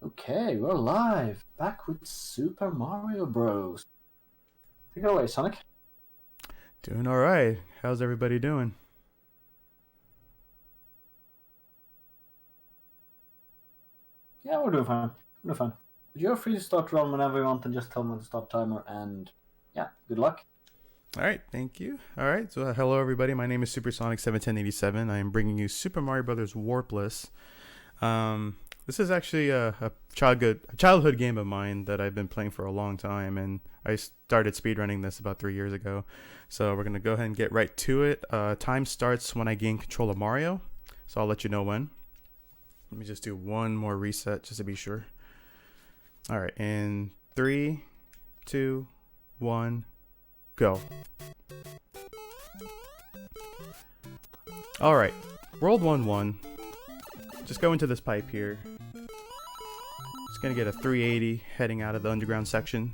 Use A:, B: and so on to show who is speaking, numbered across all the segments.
A: Okay, we're live, back with Super Mario Bros. Take it away, Sonic.
B: Doing all right. How's everybody doing?
A: Yeah, we're doing fine. We're doing fine. But you're free to start run whenever you want and just tell me when to stop timer, and yeah, good luck.
B: All right, thank you. All right, so hello everybody. My name is SuperSonic71087. I am bringing you Super Mario Brothers Warpless. This is actually a childhood game of mine that I've been playing for a long time, and I started speedrunning this about 3 years ago. So we're gonna go ahead and get right to it. Time starts when I gain control of Mario, so I'll let you know when. Let me just do one more reset just to be sure. All right, in 3, 2, 1, go. All right, World 1-1. Just go into this pipe here. Just gonna get a 380 heading out of the underground section.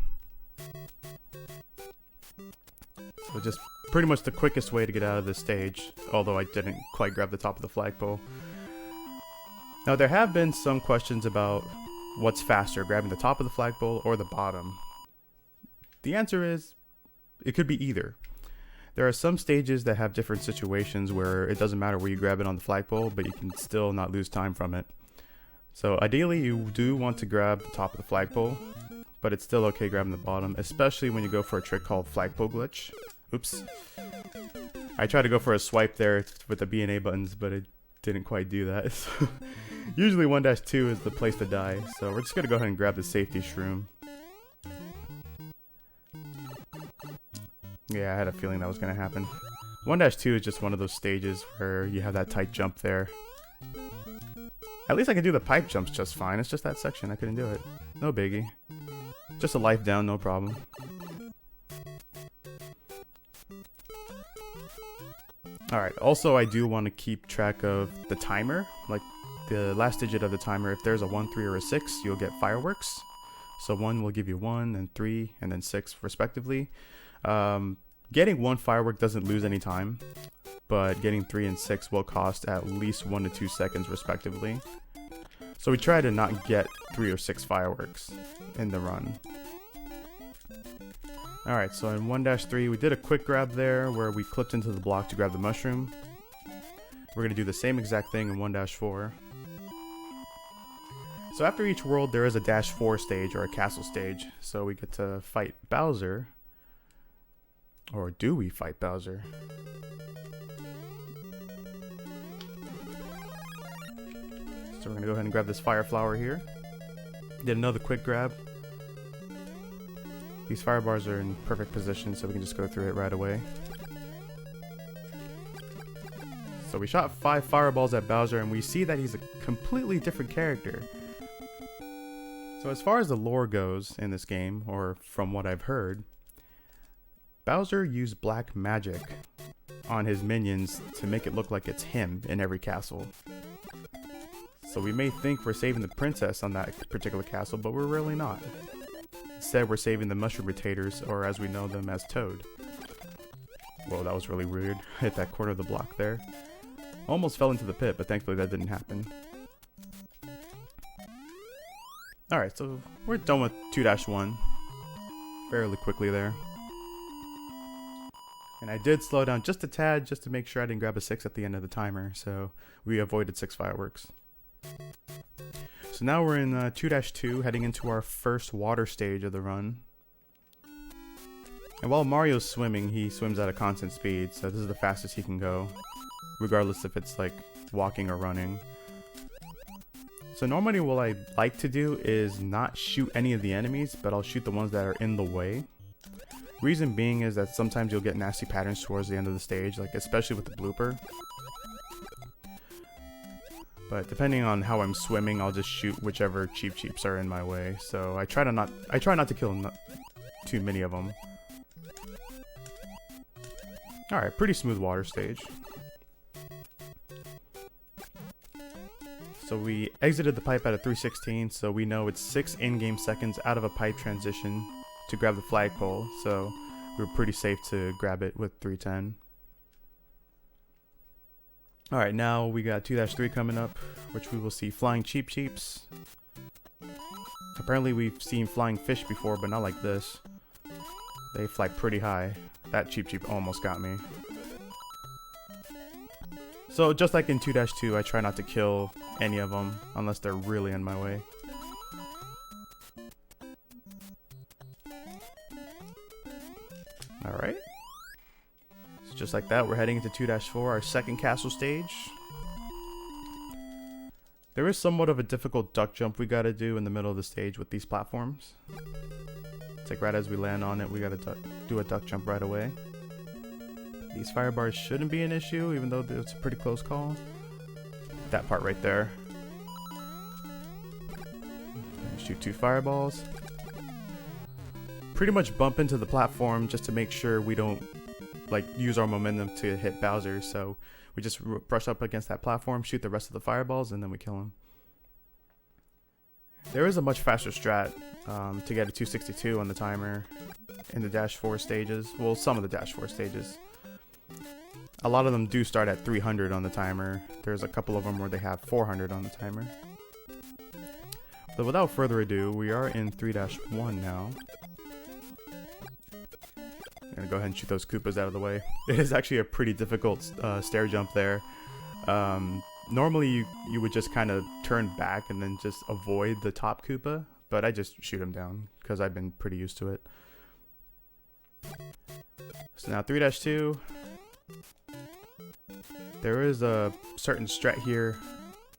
B: So just pretty much the quickest way to get out of this stage, although I didn't quite grab the top of the flagpole. Now there have been some questions about what's faster, grabbing the top of the flagpole or the bottom. The answer is, it could be either. There are some stages that have different situations where it doesn't matter where you grab it on the flagpole, but you can still not lose time from it. So ideally you do want to grab the top of the flagpole, but it's still okay grabbing the bottom, especially when you go for a trick called flagpole glitch. Oops. I tried to go for a swipe there with the B and A buttons, but it didn't quite do that. So usually 1-2 is the place to die, so we're just gonna go ahead and grab the safety shroom. Yeah, I had a feeling that was gonna happen. 1-2 is just one of those stages where you have that tight jump there. At least I can do the pipe jumps just fine. It's just that section I couldn't do it. No biggie. Just a life down, no problem. Alright, also I do want to keep track of the timer, like the last digit of the timer. If there's a 1, 3, or a 6, you'll get fireworks. So 1 will give you 1, and 3, and then 6 respectively. Getting 1 firework doesn't lose any time, but getting 3 and 6 will cost at least 1 to 2 seconds respectively. So we try to not get 3 or 6 fireworks in the run. Alright, so in 1-3 we did a quick grab there where we clipped into the block to grab the mushroom. We're going to do the same exact thing in 1-4. So after each world there is a -4 stage or a castle stage, so we get to fight Bowser. Or do we fight Bowser? So we're going to go ahead and grab this fire flower here. Did another quick grab. These fire bars are in perfect position, so we can just go through it right away. So we shot 5 fireballs at Bowser, and we see that he's a completely different character. So as far as the lore goes in this game, or from what I've heard, Bowser used black magic on his minions to make it look like it's him in every castle. So we may think we're saving the princess on that particular castle, but we're really not. Instead, we're saving the mushroom rotators, or as we know them as Toad. Whoa, that was really weird. Hit that corner of the block there. Almost fell into the pit, but thankfully that didn't happen. Alright, so we're done with 2-1. Fairly quickly there. And I did slow down just a tad, just to make sure I didn't grab a 6 at the end of the timer, so we avoided 6 fireworks. So now we're in 2-2, heading into our first water stage of the run. And while Mario's swimming, he swims at a constant speed, so this is the fastest he can go, regardless if it's like walking or running. So normally what I like to do is not shoot any of the enemies, but I'll shoot the ones that are in the way. Reason being is that sometimes you'll get nasty patterns towards the end of the stage, like especially with the blooper. But depending on how I'm swimming, I'll just shoot whichever cheeps are in my way. So I try not to kill too many of them. All right, pretty smooth water stage. So we exited the pipe at a 3:16, so we know it's 6 in-game seconds out of a pipe transition to grab the flagpole. So we were pretty safe to grab it with 3:10. Alright, now we got 2-3 coming up, which we will see flying cheeps. Apparently we've seen flying fish before, but not like this. They fly pretty high. That Cheep Cheep almost got me. So just like in 2-2, I try not to kill any of them unless they're really in my way. Alright. So just like that, we're heading into 2-4, our second castle stage. There is somewhat of a difficult duck jump we gotta do in the middle of the stage with these platforms. It's like right as we land on it, we gotta do a duck jump right away. These fire bars shouldn't be an issue, even though it's a pretty close call. That part right there. Shoot 2 fireballs. Pretty much bump into the platform just to make sure we don't like use our momentum to hit Bowser. So we just brush up against that platform, shoot the rest of the fireballs, and then we kill him. There is a much faster strat to get a 262 on the timer in the -4 stages. Well, some of the -4 stages. A lot of them do start at 300 on the timer. There's a couple of them where they have 400 on the timer. But without further ado, we are in 3-1 now. I'm gonna go ahead and shoot those Koopas out of the way. It is actually a pretty difficult stair jump there. Normally you would just kind of turn back and then just avoid the top Koopa, but I just shoot him down because I've been pretty used to it. So now 3-2. There is a certain strat here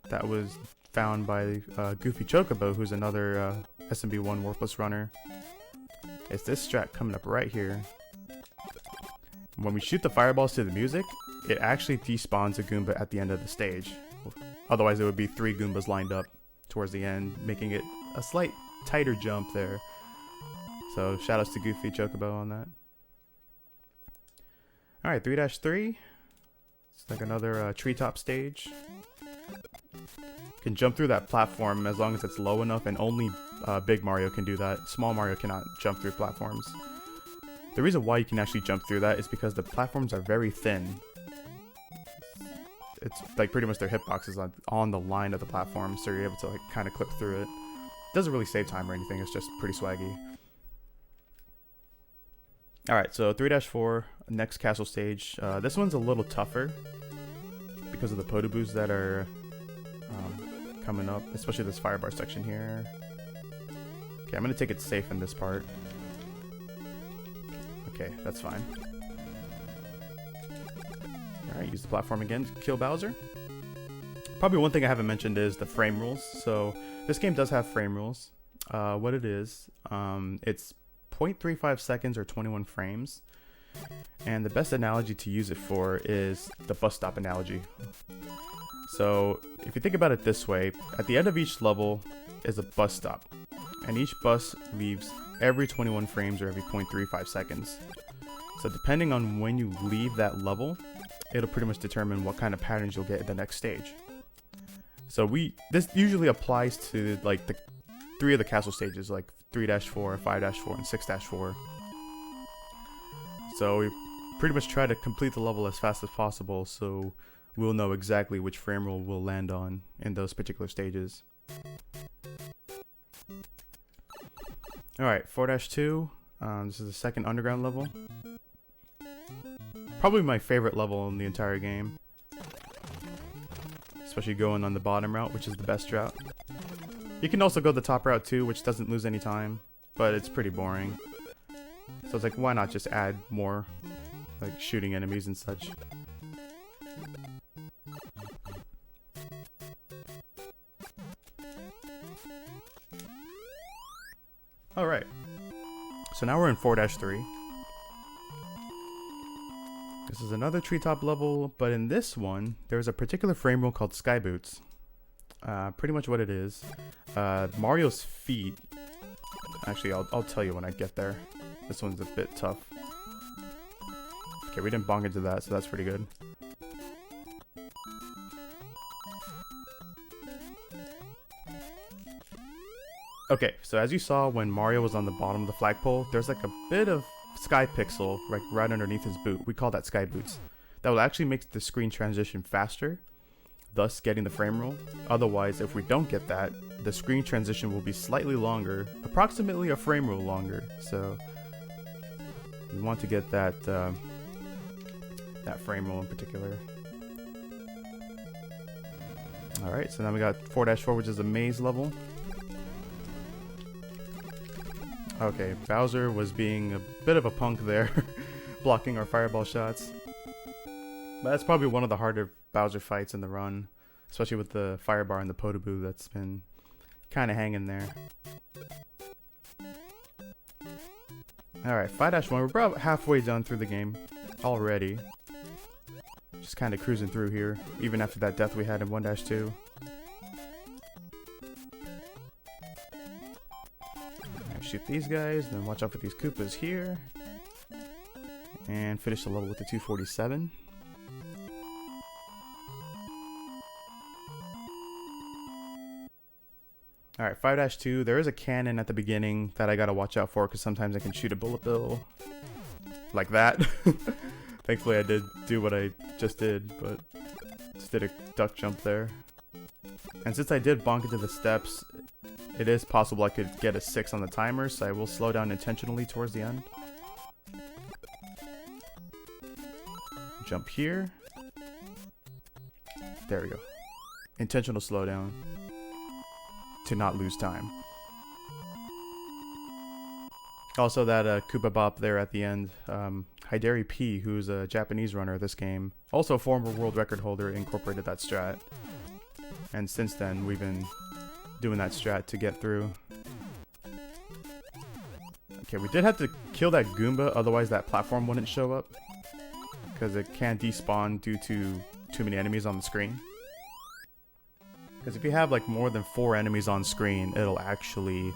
B: that was found by Goofy Chocobo, who's another SMB1 Warpless runner. It's this strat coming up right here. When we shoot the fireballs to the music, it actually despawns a Goomba at the end of the stage. Otherwise it would be 3 Goombas lined up towards the end, making it a slight tighter jump there. So shoutouts to Goofy Chocobo on that. Alright, 3-3. It's like another treetop stage. You can jump through that platform as long as it's low enough, and only Big Mario can do that. Small Mario cannot jump through platforms. The reason why you can actually jump through that is because the platforms are very thin. It's like pretty much their hitboxes on the line of the platform, so you're able to like kind of clip through it. Doesn't really save time or anything, it's just pretty swaggy. Alright, so 3-4, next castle stage. This one's a little tougher because of the Podoboos that are coming up, especially this firebar section here. Okay, I'm gonna take it safe in this part. Okay, that's fine. Alright, use the platform again to kill Bowser. Probably one thing I haven't mentioned is the frame rules. So this game does have frame rules. What it is, it's 0.35 seconds or 21 frames. And the best analogy to use it for is the bus stop analogy. So if you think about it this way, at the end of each level is a bus stop. And each bus leaves every 21 frames or every 0.35 seconds. So depending on when you leave that level, it'll pretty much determine what kind of patterns you'll get at the next stage. So this usually applies to like the 3 of the castle stages, like 3-4, 5-4, and 6-4. So we pretty much try to complete the level as fast as possible, so we'll know exactly which frame rule we'll land on in those particular stages. Alright, 4-2. This is the second underground level. Probably my favorite level in the entire game. Especially going on the bottom route, which is the best route. You can also go the top route too, which doesn't lose any time, but it's pretty boring. So it's like, why not just add more, like, shooting enemies and such. Alright. So now we're in 4-3. This is another treetop level, but in this one, there's a particular frame rule called Sky Boots. Pretty much what it is. Mario's feet. Actually, I'll tell you when I get there. This one's a bit tough. Okay, we didn't bonk into that, so that's pretty good. Okay, so as you saw when Mario was on the bottom of the flagpole, there's like a bit of sky pixel right underneath his boot. We call that Sky Boots. That will actually make the screen transition faster thus getting the frame roll. Otherwise, if we don't get that, the screen transition will be slightly longer, approximately a frame roll longer. So we want to get that that frame roll in particular. Alright, so now we got 4-4, which is a maze level. Okay, Bowser was being a bit of a punk there, blocking our fireball shots. But that's probably one of the harder Bowser fights in the run, especially with the firebar and the Podoboo that's been kind of hanging there. Alright, 5-1, we're about halfway done through the game already. Just kind of cruising through here, even after that death we had in 1-2. Shoot these guys, then watch out for these Koopas here. And finish the level with the 247. Alright, 5-2, there is a cannon at the beginning that I gotta watch out for because sometimes I can shoot a bullet bill like that. Thankfully I did do what I just did, but just did a duck jump there. And since I did bonk into the steps, it is possible I could get a 6 on the timer, so I will slow down intentionally towards the end. Jump here. There we go. Intentional slowdown to not lose time. Also, that Koopa Bop there at the end, Hidari P, who's a Japanese runner of this game, also a former world record holder, incorporated that strat. And since then, we've been doing that strat to get through. Okay, we did have to kill that Goomba, otherwise that platform wouldn't show up. Because it can't despawn due to too many enemies on the screen. Because if you have like more than 4 enemies on screen, it'll actually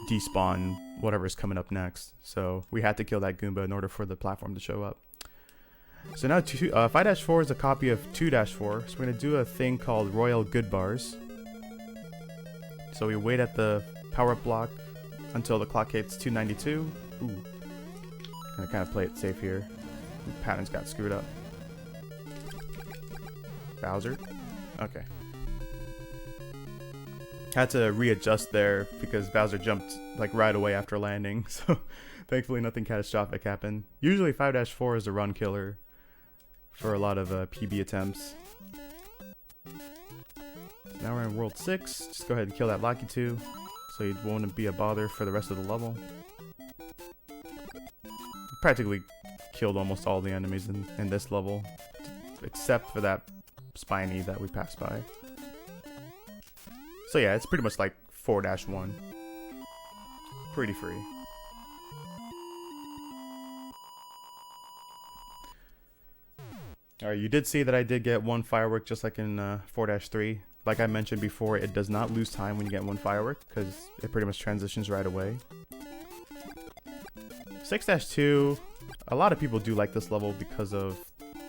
B: despawn whatever's coming up next. So we had to kill that Goomba in order for the platform to show up. So now 5-4 is a copy of 2-4. So we're going to do a thing called Royal Good Bars. So we wait at the power-up block until the clock hits 292. Ooh. Gonna kind of play it safe here. The patterns got screwed up. Bowser? Okay. Had to readjust there because Bowser jumped like right away after landing. So thankfully nothing catastrophic happened. Usually 5-4 is a run killer for a lot of PB attempts. Now we're in World 6. Just go ahead and kill that Lucky 2 so it won't be a bother for the rest of the level. Practically killed almost all the enemies in this level, except for that Spiny that we passed by. So yeah, it's pretty much like 4-1. Pretty free. Alright, you did see that I did get 1 firework just like in 4-3. Like I mentioned before, it does not lose time when you get 1 firework because it pretty much transitions right away. 6-2, a lot of people do like this level because of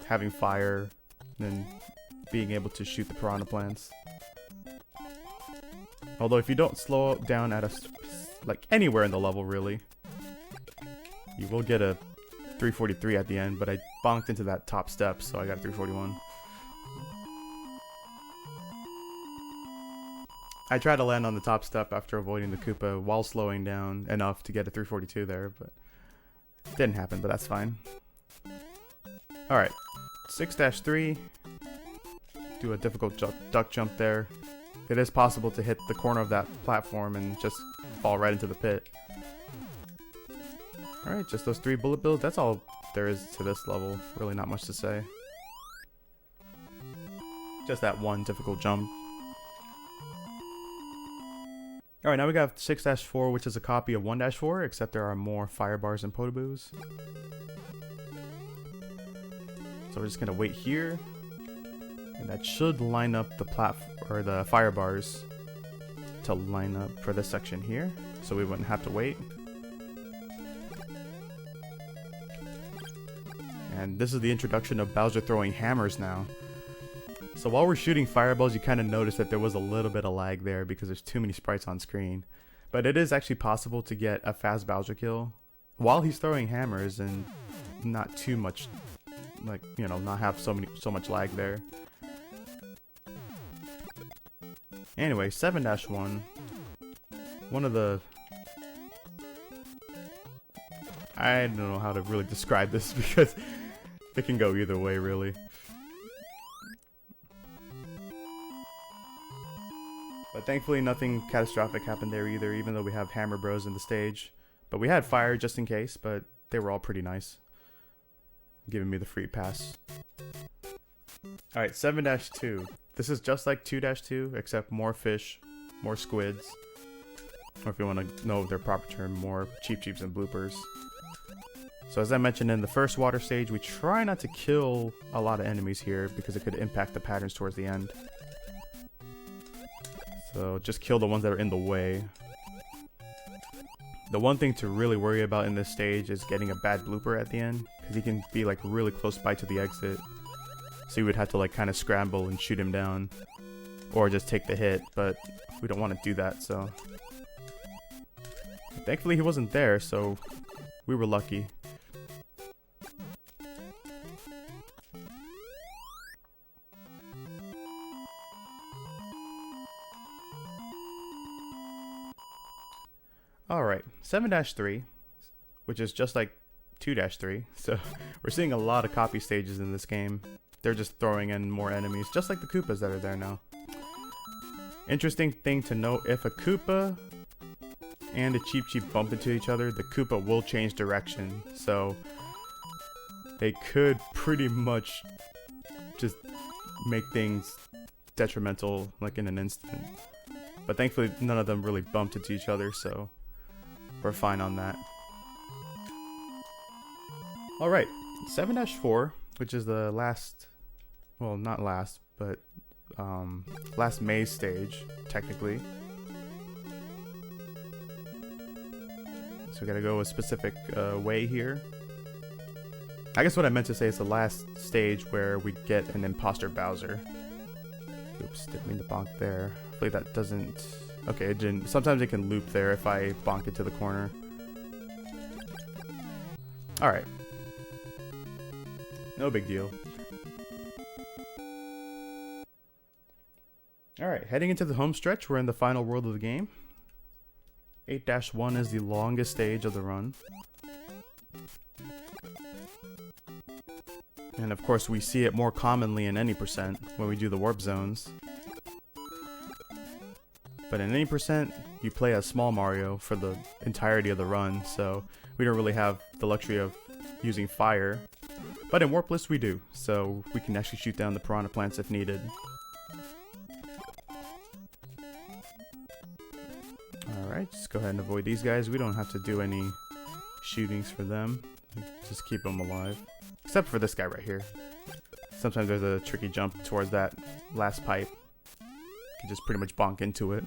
B: having fire and being able to shoot the piranha plants. Although if you don't slow down at like anywhere in the level really, you will get a 343 at the end, but I bonked into that top step, so I got a 341. I tried to land on the top step after avoiding the Koopa while slowing down enough to get a 342 there, but it didn't happen, but that's fine. Alright, 6-3. Do a difficult duck jump there. It is possible to hit the corner of that platform and just fall right into the pit. Alright, just those 3 bullet bills. That's all there is to this level. Really not much to say. Just that one difficult jump. Alright, now we got 6-4, which is a copy of 1-4, except there are more firebars and Podoboos. So we're just gonna wait here. And that should line up the the firebars to line up for this section here, so we wouldn't have to wait. And this is the introduction of Bowser throwing hammers now. So while we're shooting fireballs, you kind of notice that there was a little bit of lag there because there's too many sprites on screen. But it is actually possible to get a fast Bowser kill while he's throwing hammers and not too much, like, you know, not have so much lag there. Anyway, 7-1. One of the... I don't know how to really describe this because it can go either way, really. But thankfully nothing catastrophic happened there either, even though we have Hammer Bros in the stage. But we had fire just in case, but they were all pretty nice, giving me the free pass. Alright, 7-2. This is just like 2-2, except more fish, more squids. Or if you want to know their proper term, more Cheep Cheeps and bloopers. So as I mentioned in the first water stage, we try not to kill a lot of enemies here because it could impact the patterns towards the end. So just kill the ones that are in the way. The one thing to really worry about in this stage is getting a bad blooper at the end, because he can be like really close by to the exit. So you would have to like kind of scramble and shoot him down, or just take the hit, but we don't want to do that, so. Thankfully he wasn't there, so we were lucky. Alright, 7-3, which is just like 2-3, so we're seeing a lot of copy stages in this game. They're just throwing in more enemies, just like the Koopas that are there now. Interesting thing to note, if a Koopa and a Cheep Cheep bump into each other, the Koopa will change direction, so they could pretty much just make things detrimental like in an instant. But thankfully none of them really bumped into each other, so we're fine on that. Alright, 7-4, which is the last, well not last, but last maze stage, technically. So we gotta go a specific way here. I guess what I meant to say is the last stage where we get an imposter Bowser. Oops, didn't mean to bonk there. Hopefully that doesn't... Okay, it didn't. Sometimes it can loop there if I bonk it to the corner. Alright. No big deal. Alright, heading into the home stretch, we're in the final world of the game. 8-1 is the longest stage of the run. And of course we see it more commonly in any percent when we do the warp zones. But in any percent, you play as Small Mario for the entirety of the run, so we don't really have the luxury of using fire. But in Warpless we do, so we can actually shoot down the piranha plants if needed. Alright, just go ahead and avoid these guys. We don't have to do any shootings for them. Just keep them alive. Except for this guy right here. Sometimes there's a tricky jump towards that last pipe. You just pretty much bonk into it.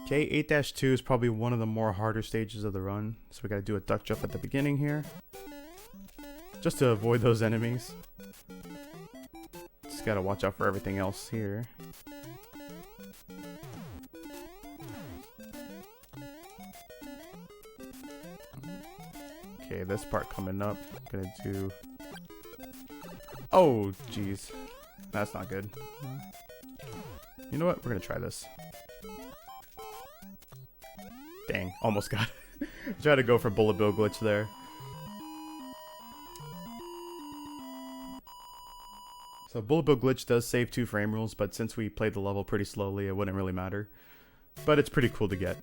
B: Okay, 8-2 is probably one of the more harder stages of the run. So we gotta do a duck jump at the beginning here. Just to avoid those enemies. Just gotta watch out for everything else here. Okay, this part coming up. Gonna do... Oh, jeez. That's not good. You know what? We're gonna try this. Dang, almost got it. Try to go for bullet bill glitch there. So bullet bill glitch does save 2 frame rules, but since we played the level pretty slowly, it wouldn't really matter. But it's pretty cool to get.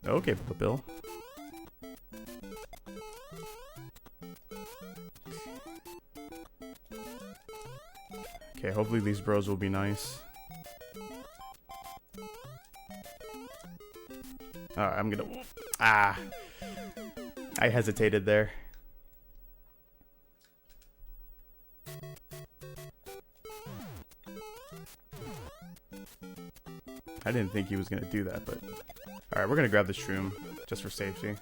B: Okay, bullet bill. Okay, hopefully these bros will be nice. Alright, I'm gonna... Ah! I hesitated there. I didn't think he was gonna do that, but... Alright, we're gonna grab the shroom, just for safety.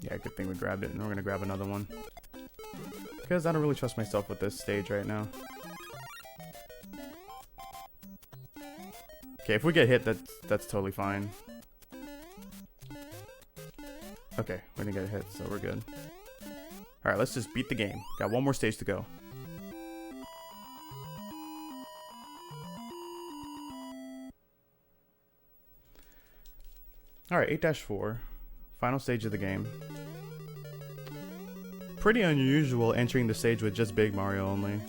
B: Yeah, good thing we grabbed it, and we're gonna grab another one. Because I don't really trust myself with this stage right now. Okay, if we get hit, that's totally fine. Okay, we didn't get hit, so we're good. Alright, let's just beat the game. Got one more stage to go. Alright, 8-4. Final stage of the game. Pretty unusual entering the stage with just Big Mario only.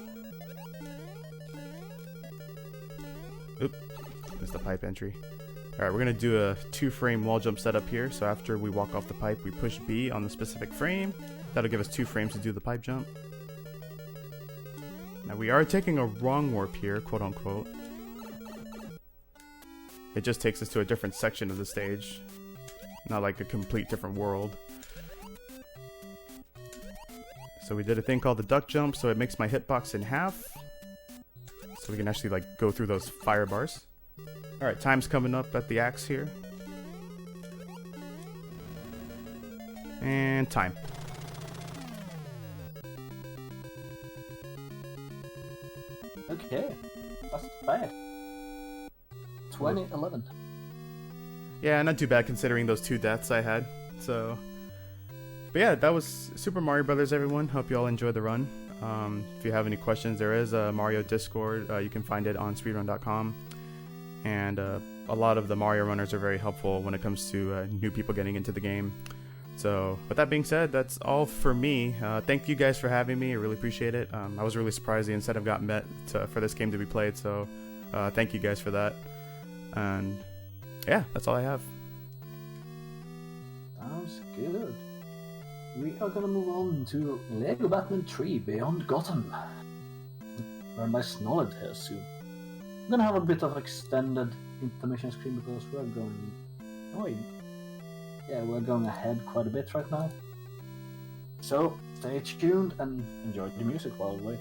B: Oop, missed the pipe entry. Alright, we're gonna do a 2-frame wall jump setup here. So after we walk off the pipe, we push B on the specific frame. That'll give us 2 frames to do the pipe jump. Now we are taking a wrong warp here, quote unquote. It just takes us to a different section of the stage. Not like a complete different world. So we did a thing called the duck jump, so it makes my hitbox in half. So we can actually like go through those fire bars. Alright, time's coming up at the axe here. And time.
A: Okay, that's bad. 2011.
B: Yeah, not too bad considering those 2 deaths I had. So, but yeah, that was Super Mario Brothers, everyone. Hope you all enjoyed the run. If you have any questions, there is a Mario Discord. You can find it on speedrun.com. And a lot of the Mario runners are very helpful when it comes to new people getting into the game. So, with that being said, that's all for me. Thank you guys for having me. I really appreciate it. I was really surprised the incentive got met for this game to be played. So, thank you guys for that. And yeah, that's all I have.
A: Sounds good. We are gonna move on to Lego Batman 3 Beyond Gotham. Run by Snollet here soon. I'm gonna have a bit of extended intermission screen because we're going... Oh, yeah, we're going ahead quite a bit right now. So, stay tuned and enjoy the music while we wait.